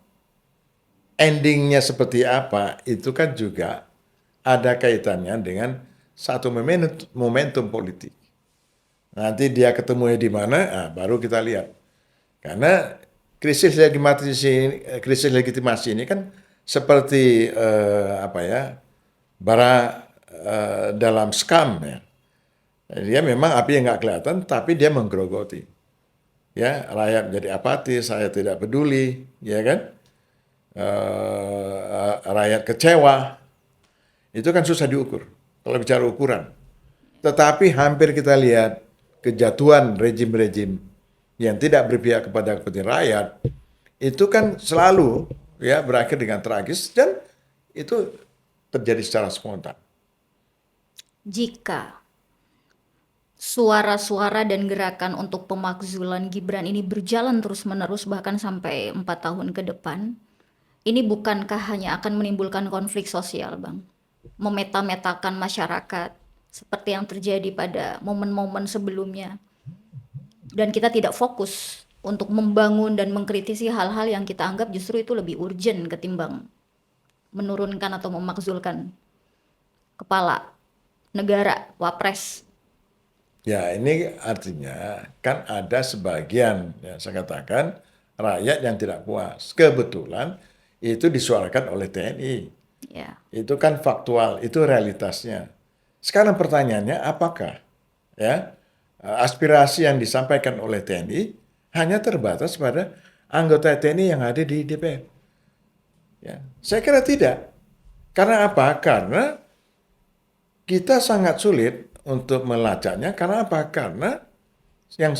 Endingnya seperti apa itu kan juga ada kaitannya dengan satu momentum politik. Nanti dia ketemunya di mana, baru kita lihat. Karena krisis legitimasi ini kan seperti bara dalam skam ya. Dia memang api yang nggak kelihatan, tapi dia menggerogoti. Ya, rakyat menjadi apatis, saya tidak peduli, ya kan? Rakyat kecewa, itu kan susah diukur kalau bicara ukuran. Tetapi hampir kita lihat kejatuhan rejim-rejim yang tidak berpihak kepada kepentingan rakyat, itu kan selalu ya berakhir dengan tragis dan itu terjadi secara spontan. jika suara-suara dan gerakan untuk pemakzulan Gibran ini berjalan terus-menerus bahkan sampai 4 tahun ke depan, ini bukankah hanya akan menimbulkan konflik sosial, Bang? Memeta-metakan masyarakat seperti yang terjadi pada momen-momen sebelumnya. Dan kita tidak fokus untuk membangun dan mengkritisi hal-hal yang kita anggap justru itu lebih urgent ketimbang menurunkan atau memakzulkan kepala negara, wapres. Ya, ini artinya kan ada sebagian, ya, saya katakan rakyat yang tidak puas. Kebetulan itu disuarakan oleh TNI. Ya, Itu kan faktual, itu realitasnya. Sekarang pertanyaannya, apakah ya aspirasi yang disampaikan oleh TNI hanya terbatas pada anggota TNI yang ada di DPR? Ya, saya kira tidak. Karena apa? Karena kita sangat sulit untuk melacaknya. Karena apa? Karena yang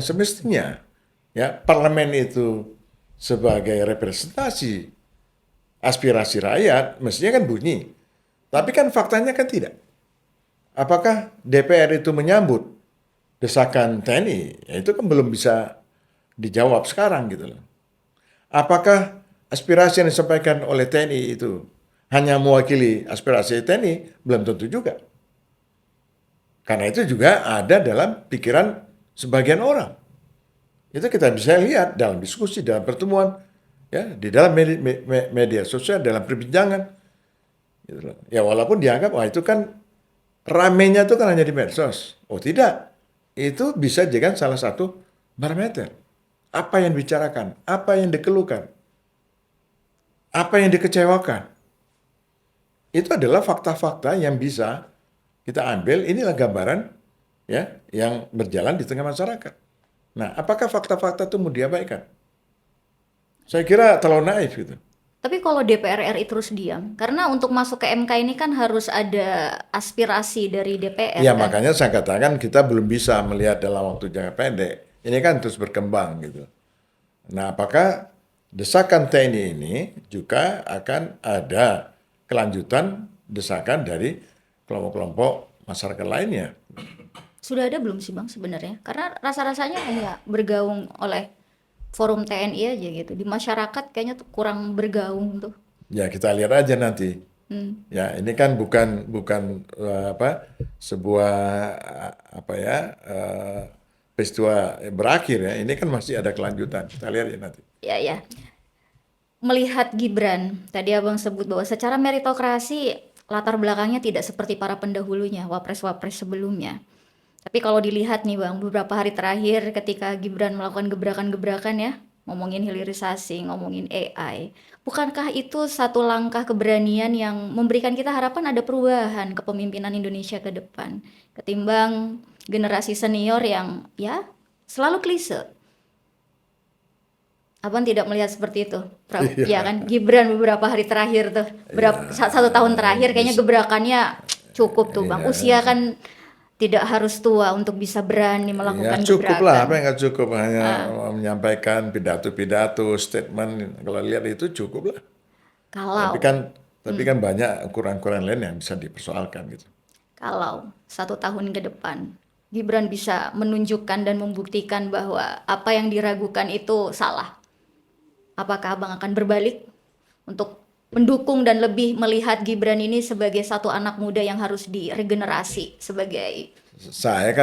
semestinya ya parlemen itu sebagai representasi aspirasi rakyat mestinya kan bunyi. Tapi kan faktanya kan tidak. Apakah DPR itu menyambut desakan TNI? Ya, itu kan belum bisa dijawab sekarang gitu loh. Apakah aspirasi yang disampaikan oleh TNI itu hanya mewakili aspirasi TNI? Belum tentu juga. Karena itu juga ada dalam pikiran sebagian orang. Itu kita bisa lihat dalam diskusi, dalam pertemuan, ya, di dalam media sosial, dalam perbincangan. Gitu loh. Ya walaupun dianggap, wah itu kan ramenya itu kan hanya di medsos. Oh tidak, itu bisa jadi salah satu parameter. Apa yang dibicarakan, apa yang dikeluhkan, apa yang dikecewakan. Itu adalah fakta-fakta yang bisa kita ambil, inilah gambaran ya yang berjalan di tengah masyarakat. Nah, apakah fakta-fakta itu mau diabaikan? Saya kira terlalu naif gitu. tapi kalau DPR RI terus diam, karena untuk masuk ke MK ini kan harus ada aspirasi dari DPR Ya, kan? makanya saya katakan kita belum bisa melihat dalam waktu jangka pendek. Ini kan terus berkembang gitu. Nah, apakah desakan TNI ini juga akan ada kelanjutan desakan dari kelompok-kelompok masyarakat lainnya? Sudah ada belum sih Bang sebenarnya? Karena rasa-rasanya hanya bergaung oleh forum TNI aja gitu. Di masyarakat kayaknya tuh kurang bergaung tuh. Ya, kita lihat aja nanti. Hmm. Ya, ini kan bukan bukan apa sebuah apa ya peristiwa berakhir ya. Ini kan masih ada kelanjutan. Kita lihat ya nanti. Ya ya. Melihat Gibran, tadi Abang sebut bahwa secara meritokrasi latar belakangnya tidak seperti para pendahulunya, wapres-wapres sebelumnya. Tapi kalau dilihat nih Bang, beberapa hari terakhir ketika Gibran melakukan gebrakan-gebrakan ya, ngomongin hilirisasi, ngomongin AI, bukankah itu satu langkah keberanian yang memberikan kita harapan ada perubahan kepemimpinan Indonesia ke depan, ketimbang generasi senior yang ya selalu klise. Abang tidak melihat seperti itu, ya Iya, kan? Gibran beberapa hari terakhir tuh, berapa iya, satu tahun terakhir kayaknya gebrakannya cukup tuh Bang. iya. Usia kan tidak harus tua untuk bisa berani Ya melakukan cukup lah, apa gebrakan. yang nggak cukup hanya menyampaikan pidato-pidato, statement. Kalau lihat itu cukup lah. Tapi Kalau kan banyak ukuran-ukuran lain yang bisa dipersoalkan gitu. kalau 1 tahun ke depan Gibran bisa menunjukkan dan membuktikan bahwa apa yang diragukan itu salah. Apakah Abang akan berbalik untuk mendukung dan lebih melihat Gibran ini sebagai satu anak muda yang harus diregenerasi sebagai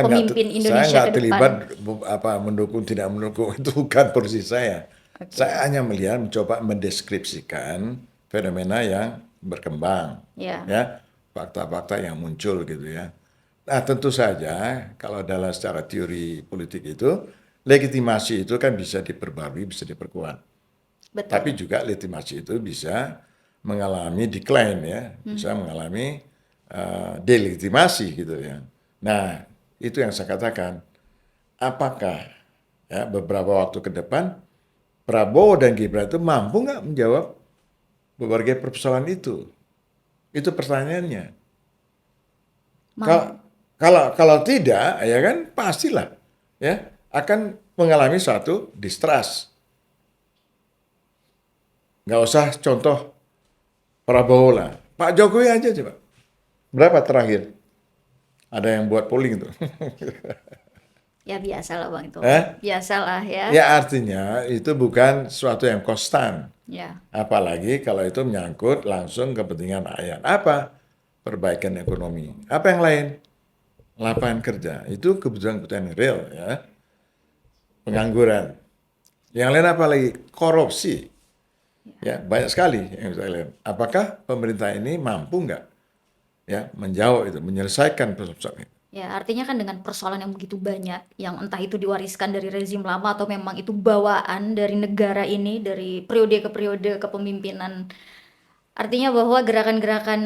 pemimpin Saya Indonesia nggak ke terlibat depan? apa mendukung tidak mendukung itu bukan posisi saya. Oke. Saya hanya melihat mencoba mendeskripsikan fenomena yang berkembang, Ya, ya fakta-fakta yang muncul gitu ya. Nah tentu saja kalau dalam secara teori politik itu legitimasi itu kan bisa diperbarui, bisa diperkuat. Tapi betul. juga legitimasi itu bisa mengalami decline ya, bisa mengalami delegitimasi gitu ya. Nah, itu yang saya katakan. Apakah ya beberapa waktu ke depan Prabowo dan Gibran itu mampu nggak menjawab berbagai persoalan itu? Itu pertanyaannya. Mam, Kalau tidak, ya kan pastilah ya akan mengalami suatu distrust. Nggak usah contoh Prabowo lah. Pak Jokowi aja coba. Berapa terakhir? Ada yang buat polling tuh. Ya biasalah Bang itu. Eh? Biasalah ya. Ya artinya itu bukan sesuatu yang konstan. Ya. Apalagi kalau itu menyangkut langsung kepentingan rakyat. Apa? Perbaikan ekonomi. Apa yang lain? Lapangan kerja. Itu kebutuhan-kebutuhan real ya. Pengangguran. Yang lain apa lagi? Korupsi. Ya, banyak sekali yang saya lihat. Apakah pemerintah ini mampu nggak ya menjawab itu, menyelesaikan persoalan itu? Ya, artinya kan dengan persoalan yang begitu banyak, yang entah itu diwariskan dari rezim lama atau memang itu bawaan dari negara ini, dari periode ke periode kepemimpinan. Artinya bahwa gerakan-gerakan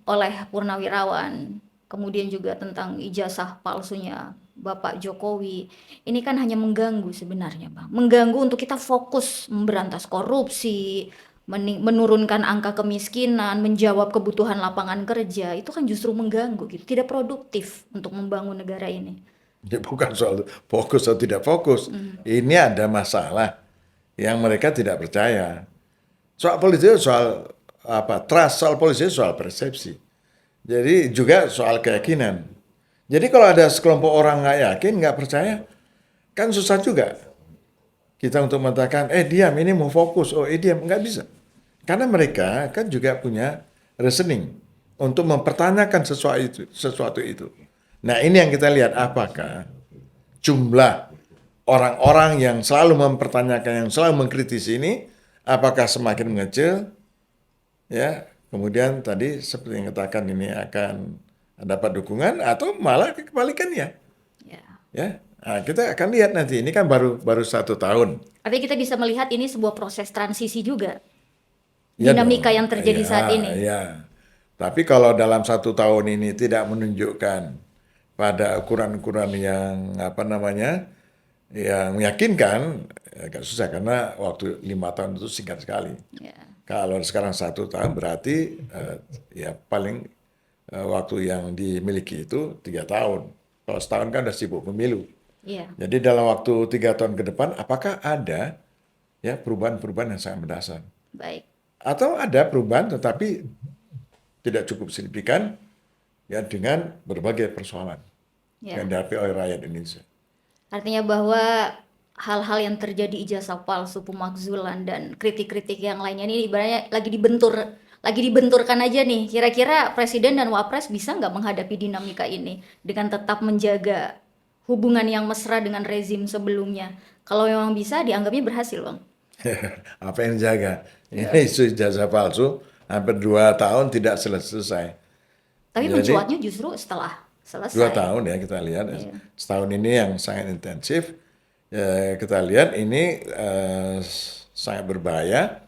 oleh Purnawirawan, kemudian juga tentang ijazah palsunya Bapak Jokowi, ini kan hanya mengganggu sebenarnya, Bang. Mengganggu untuk kita fokus memberantas korupsi, menurunkan angka kemiskinan, menjawab kebutuhan lapangan kerja, itu kan justru mengganggu gitu, tidak produktif untuk membangun negara ini. Ya, bukan soal fokus atau tidak fokus. Ini ada masalah yang mereka tidak percaya. Soal politik soal apa? Trust, soal politik soal persepsi. Jadi juga soal keyakinan. Jadi kalau ada sekelompok orang nggak yakin, nggak percaya, kan susah juga kita untuk mengatakan, diam, ini mau fokus, diam, nggak bisa. Karena mereka kan juga punya reasoning untuk mempertanyakan sesuatu itu. Nah ini yang kita lihat, apakah jumlah orang-orang yang selalu mempertanyakan, yang selalu mengkritisi ini, apakah semakin mengecil, ya, kemudian tadi seperti yang katakan ini akan dapat dukungan atau malah kebalikannya, Ya. ya. Nah, kita akan lihat nanti, ini kan baru 1 tahun. Artinya kita bisa melihat ini sebuah proses transisi juga. Ya Dinamika dong, yang terjadi ya, saat ini. ya. Tapi kalau dalam 1 tahun ini tidak menunjukkan pada ukuran-ukuran yang apa namanya, yang meyakinkan, agak susah karena waktu 5 tahun itu singkat sekali. Ya. Kalau sekarang 1 tahun berarti ya paling waktu yang dimiliki itu 3 tahun. Kalau setahun kan udah sibuk pemilu. Iya, Jadi dalam waktu 3 tahun ke depan, apakah ada ya perubahan-perubahan yang sangat mendasar? baik. Atau ada perubahan tetapi tidak cukup signifikan ya dengan berbagai persoalan Ya. yang dihadapi oleh rakyat Indonesia. Artinya bahwa hal-hal yang terjadi ijazah palsu, pemakzulan dan kritik-kritik yang lainnya ini ibaratnya lagi dibenturkan aja nih. Kira-kira Presiden dan Wapres bisa nggak menghadapi dinamika ini dengan tetap menjaga hubungan yang mesra dengan rezim sebelumnya? Kalau memang bisa, dianggapnya berhasil, Bang. Apa yang dijaga? Ini isu ijazah palsu hampir 2 tahun tidak selesai. Tapi Jadi mencuatnya justru setelah 2 selesai. tahun ya kita lihat. Iya. Setahun ini yang sangat intensif. Kita lihat ini sangat berbahaya.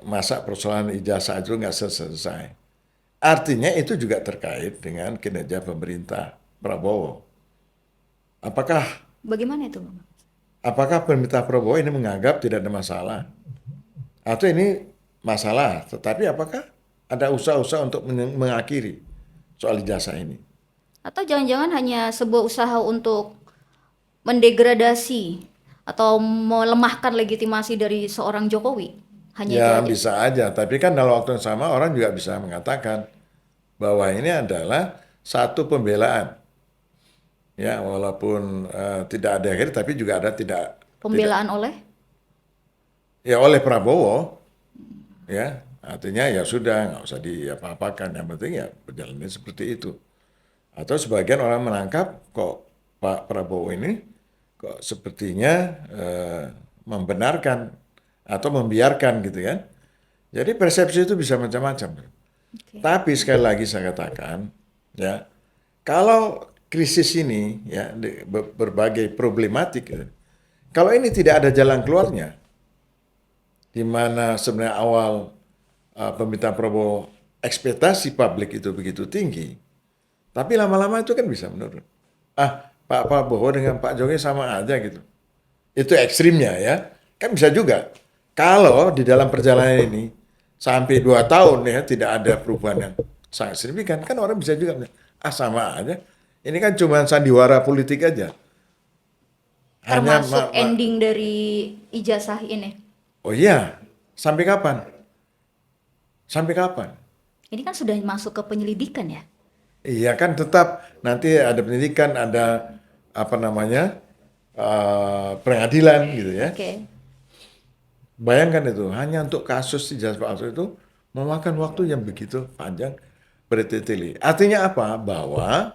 Masa persoalan ijazah itu nggak selesai. Artinya itu juga terkait dengan kinerja pemerintah Prabowo. Apakah Bagaimana itu, Bang? apakah pemerintah Prabowo ini menganggap tidak ada masalah? Atau ini masalah, tetapi apakah ada usaha-usaha untuk mengakhiri soal ijazah ini? Atau jangan-jangan hanya sebuah usaha untuk mendegradasi atau melemahkan legitimasi dari seorang Jokowi? Hanya itu Ya aja. bisa aja, tapi kan dalam waktu yang sama orang juga bisa mengatakan bahwa ini adalah satu pembelaan. Ya, walaupun tidak ada akhir, tapi juga ada tidak Pembelaan oleh? ya oleh Prabowo, ya artinya ya sudah nggak usah diapa-apakan, yang penting ya berjalannya seperti itu. Atau sebagian orang menangkap kok Pak Prabowo ini kok sepertinya membenarkan atau membiarkan gitu kan. Jadi persepsi itu bisa macam-macam. Oke. Tapi sekali lagi saya katakan, ya kalau krisis ini ya berbagai problematik, ya, kalau ini tidak ada jalan keluarnya, di mana sebenarnya awal pemerintah Prabowo ekspektasi publik itu begitu tinggi, tapi lama-lama itu kan bisa menurun. Pak Prabowo dengan Pak Jokowi sama aja gitu. Itu ekstrimnya ya. Kan bisa juga. Kalau di dalam perjalanan ini sampai 2 tahun ya tidak ada perubahan yang sangat signifikan, kan orang bisa juga bilang, sama aja. Ini kan cuma sandiwara politik aja. Hanya Termasuk ending dari ijazah ini. oh iya, sampai kapan? Sampai kapan? Ini kan sudah masuk ke penyelidikan ya. Iya kan tetap nanti ada pendidikan, ada apa namanya pengadilan gitu ya. Oke. Bayangkan itu hanya untuk kasus ijazah palsu itu memakan waktu yang begitu panjang bertele-tele. Artinya apa? Bahwa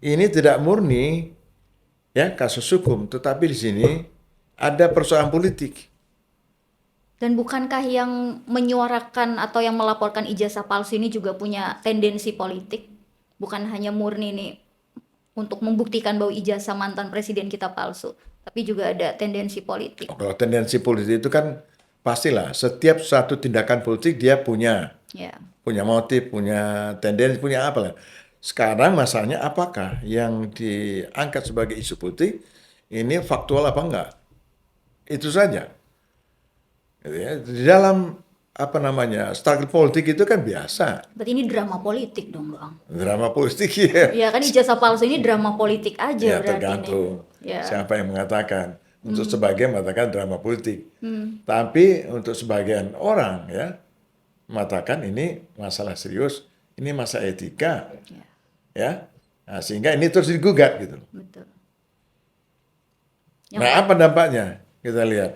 ini tidak murni ya kasus hukum, tetapi di sini ada persoalan politik. Dan bukankah yang menyuarakan atau yang melaporkan ijazah palsu ini juga punya tendensi politik? Bukan hanya murni nih untuk membuktikan bahwa ijazah mantan presiden kita palsu, tapi juga ada tendensi politik. Kalau tendensi politik itu kan pastilah setiap satu tindakan politik dia punya Ya, punya motif, punya tendensi, punya apa lah. Sekarang masalahnya apakah yang diangkat sebagai isu politik ini faktual apa enggak? Itu saja. Gitu ya. Di dalam apa namanya struggle politik itu kan biasa. berarti ini drama politik dong, Bang. Drama politik ya. Ya kan ijazah palsu ini drama politik aja Ya berarti ini. tergantung Ya. siapa yang mengatakan. Untuk sebagian mengatakan drama politik. Tapi untuk sebagian orang ya mengatakan ini masalah serius, ini masalah etika, Ya, ya. Nah, sehingga ini terus digugat gitu. betul. Yang Nah, apa dampaknya? Kita lihat.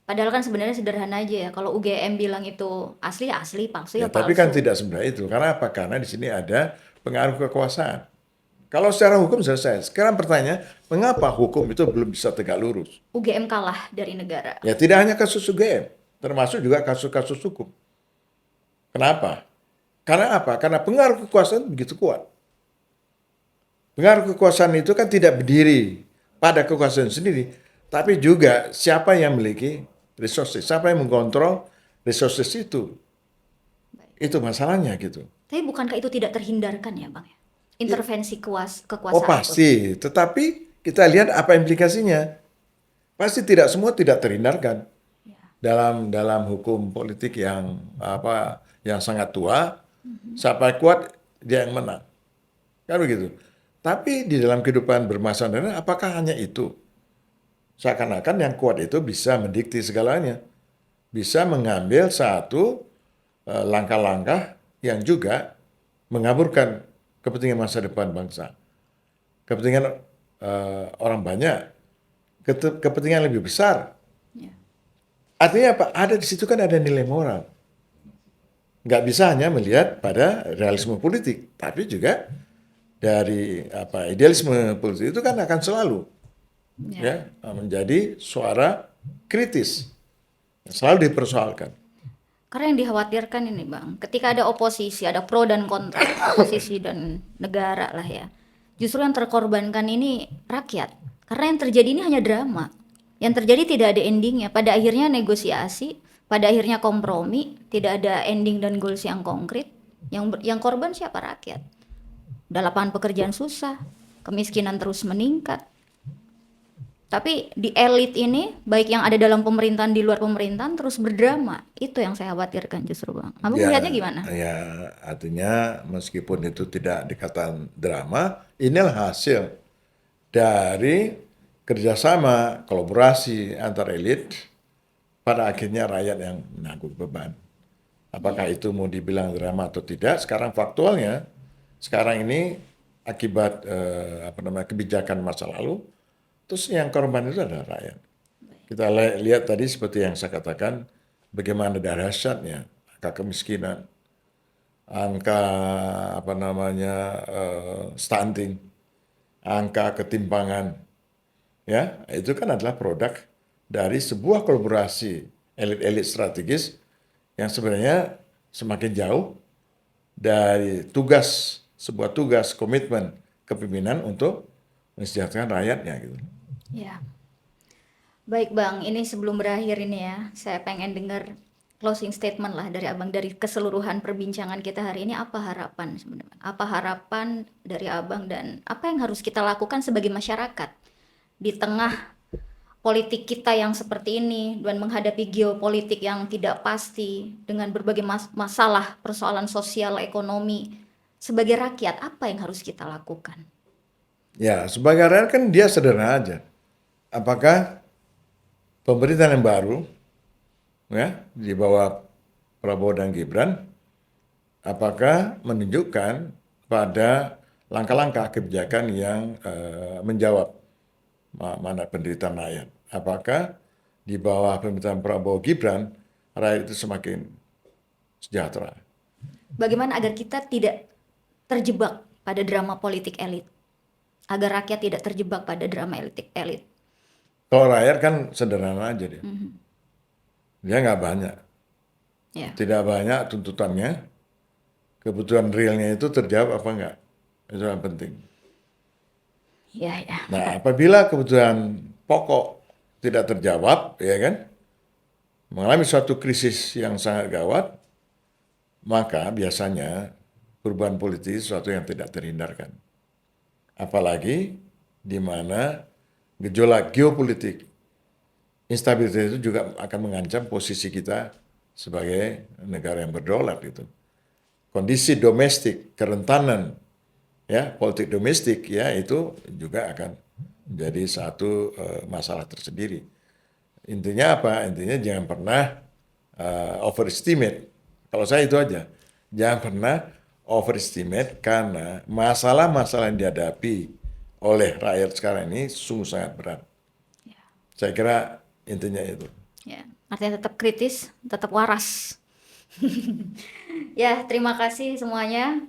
padahal kan sebenarnya sederhana aja ya. Kalau UGM bilang itu asli ya asli, palsu Ya, ya tapi kan palsu. tidak semudah itu. Karena apa? Karena di sini ada pengaruh kekuasaan. Kalau secara hukum selesai. Sekarang pertanyaan, mengapa hukum itu belum bisa tegak lurus? UGM kalah dari negara. Ya, tidak hanya kasus UGM, termasuk juga kasus-kasus hukum. Kenapa? Karena apa? Karena pengaruh kekuasaan begitu kuat. Pengaruh kekuasaan itu kan tidak berdiri pada kekuasaan sendiri, tapi juga siapa yang memiliki resources, siapa yang mengontrol resources itu. Itu masalahnya gitu. Tapi bukankah itu tidak terhindarkan ya, Bang? Intervensi Oh kekuasaan itu. pasti, tetapi kita lihat apa implikasinya. Pasti tidak semua tidak terhindarkan Ya. dalam hukum politik yang apa yang sangat tua. Siapa kuat dia yang menang. Kan begitu. Tapi di dalam kehidupan bermasyarakat apakah hanya itu? Seakan-akan yang kuat itu bisa mendikte segalanya. Bisa mengambil satu langkah-langkah yang juga mengaburkan kepentingan masa depan bangsa. Kepentingan orang banyak, kepentingan lebih besar. Ya. Artinya apa? Ada di situ kan ada nilai moral. Nggak bisa hanya melihat pada realisme politik, tapi juga dari apa idealisme politik itu kan akan selalu Ya. ya menjadi suara kritis, selalu dipersoalkan. Karena yang dikhawatirkan ini, Bang, ketika ada oposisi, ada pro dan kontra, oposisi dan negara lah ya. Justru yang terkorbankan ini rakyat. Karena yang terjadi ini hanya drama. Yang terjadi tidak ada endingnya. Pada akhirnya negosiasi, pada akhirnya kompromi, tidak ada ending dan goals yang konkret. Yang korban siapa? Rakyat. Udah lapangan pekerjaan susah, kemiskinan terus meningkat. Tapi di elit ini, baik yang ada dalam pemerintahan, di luar pemerintahan, terus berdrama. Itu yang saya khawatirkan justru, Bang. Abang Ya, melihatnya gimana? ya artinya meskipun itu tidak dikatakan drama, inilah hasil dari kerjasama kolaborasi antar elit pada akhirnya rakyat yang menanggung beban. Apakah itu mau dibilang drama atau tidak? Sekarang faktualnya, sekarang ini akibat apa namanya kebijakan masa lalu, terus yang korban itu adalah rakyat. Kita lihat tadi seperti yang saya katakan, bagaimana dahsyatnya angka kemiskinan, angka apa namanya stunting, angka ketimpangan, ya itu kan adalah produk dari sebuah kolaborasi elit-elit strategis yang sebenarnya semakin jauh dari sebuah tugas komitmen kepemimpinan untuk mensejahterakan rakyatnya gitu. Ya. Baik, Bang, ini sebelum berakhir ini ya, saya pengen dengar closing statement lah dari Abang dari keseluruhan perbincangan kita hari ini. Apa harapan sebenarnya? Apa harapan dari Abang dan apa yang harus kita lakukan sebagai masyarakat di tengah politik kita yang seperti ini dan menghadapi geopolitik yang tidak pasti dengan berbagai masalah, persoalan sosial, ekonomi. Sebagai rakyat, apa yang harus kita lakukan? Ya, sebagai rakyat kan dia sederhana aja. Apakah pemerintahan yang baru ya di bawah Prabowo dan Gibran apakah menunjukkan pada langkah-langkah kebijakan yang menjawab mana penderitaan rakyat. Apakah di bawah pemerintahan Prabowo Gibran rakyat itu semakin sejahtera? Bagaimana agar kita tidak terjebak pada drama politik elit? Agar rakyat tidak terjebak pada drama elit. Kalau rakyat kan sederhana aja dia. Dia nggak banyak. Ya, Tidak banyak tuntutannya. Kebutuhan realnya itu terjawab apa enggak? Itu yang penting. ya, ya. Nah, apabila kebutuhan pokok tidak terjawab, ya kan, mengalami suatu krisis yang sangat gawat, maka biasanya perubahan politik sesuatu yang tidak terhindarkan. Apalagi di mana gejolak geopolitik, instabilitas itu juga akan mengancam posisi kita sebagai negara yang berdaulat itu. Kondisi domestik, kerentanan, ya politik domestik, ya itu juga akan menjadi satu masalah tersendiri. Intinya apa? Intinya jangan pernah overestimate. Kalau saya itu aja, jangan pernah overestimate karena masalah-masalah yang dihadapi oleh rakyat sekarang ini sungguh sangat berat. Saya kira intinya itu. Ya, artinya tetap kritis, tetap waras. Ya, terima kasih semuanya.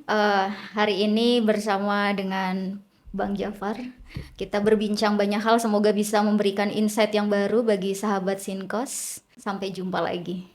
Hari ini bersama dengan Bang Jafar, kita berbincang banyak hal. Semoga bisa memberikan insight yang baru bagi sahabat Sinkos. Sampai jumpa lagi.